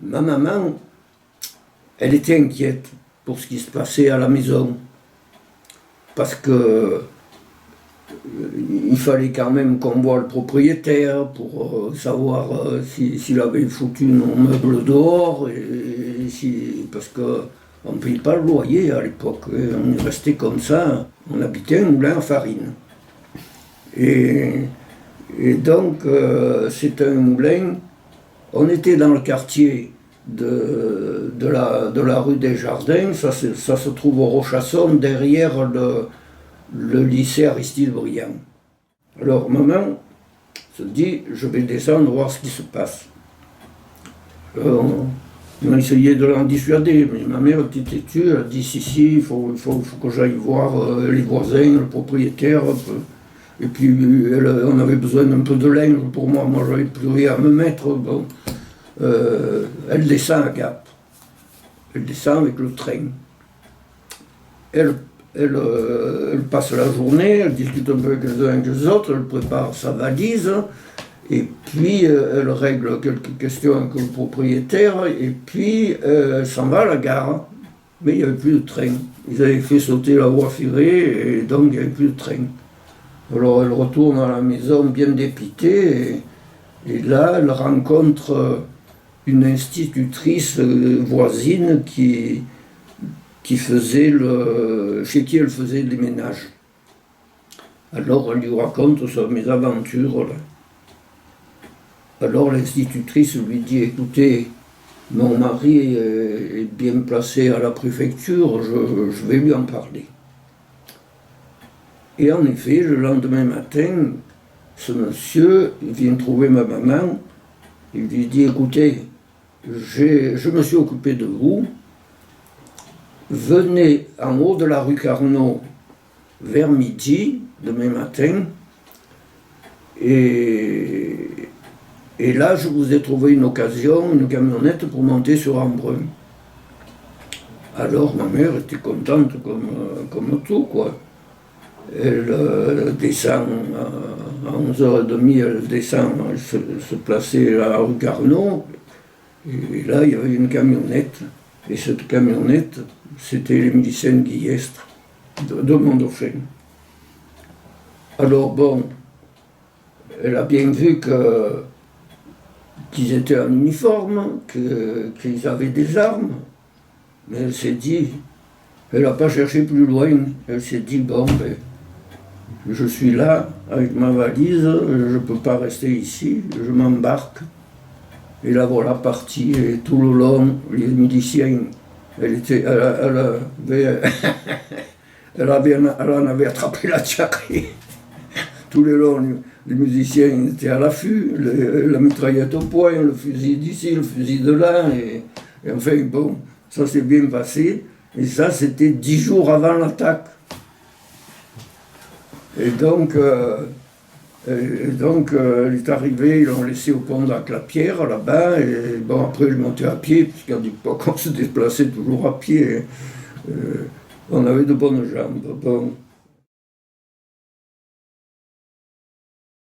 ma maman, elle était inquiète pour ce qui se passait à la maison. Parce que il fallait quand même qu'on voie le propriétaire pour savoir s'il avait foutu nos meubles dehors, parce qu'on ne payait pas le loyer à l'époque. On est resté comme ça, on habitait un moulin à farine. Et donc, c'est un moulin, on était dans le quartier de la rue des Jardins, ça se trouve au Rochasson, derrière le lycée Aristide Briand. Alors maman se dit, je vais descendre voir ce qui se passe. On a essayé de l'en dissuader, mais ma mère était têtue, elle a dit si, il faut que j'aille voir les voisins, le propriétaire. Et puis on avait besoin d'un peu de linge pour moi j'avais plus rien à me mettre. Bon. Elle descend à Gap. Elle descend avec le train. Elle passe la journée, elle discute un peu avec les uns et les autres, elle prépare sa valise, et puis elle règle quelques questions avec le propriétaire, et puis elle s'en va à la gare. Mais il n'y avait plus de train. Ils avaient fait sauter la voie ferrée, et donc il n'y avait plus de train. Alors elle retourne à la maison bien dépitée, et là elle rencontre une institutrice voisine chez qui elle faisait des ménages. Alors elle lui raconte sa mésaventure. Là. Alors l'institutrice lui dit, écoutez, mon mari est bien placé à la préfecture, je vais lui en parler. Et en effet, le lendemain matin, ce monsieur vient trouver ma maman, il lui dit, écoutez, je me suis occupé de vous, venez en haut de la rue Carnot vers midi, demain matin, et là je vous ai trouvé une occasion, une camionnette pour monter sur Embrun. Alors ma mère était contente comme tout, quoi. Elle descend à 11h30, elle descend, elle se plaçait à la rue Carnot, et là il y avait une camionnette, et cette camionnette, c'était les miliciens de Guillestre, de Montdauphin. Alors bon, elle a bien vu qu'ils étaient en uniforme, qu'ils avaient des armes, mais elle s'est dit, elle n'a pas cherché plus loin, elle s'est dit, bon, ben, je suis là avec ma valise, je ne peux pas rester ici, je m'embarque. Et la voilà partie, et tout le long, les miliciens, elle en avait attrapé la diarrhée. Tout le long, les musiciens étaient à l'affût, la mitraillette au poing, le fusil d'ici, le fusil de là, et enfin, bon, ça s'est bien passé, et ça, c'était 10 jours avant l'attaque. Et donc, elle est arrivée, ils l'ont laissé au pont de la Clapière, là-bas, et bon, après, elle est montée à pied, puisqu'à l'époque, on se déplaçait toujours à pied. On avait de bonnes jambes. Bon.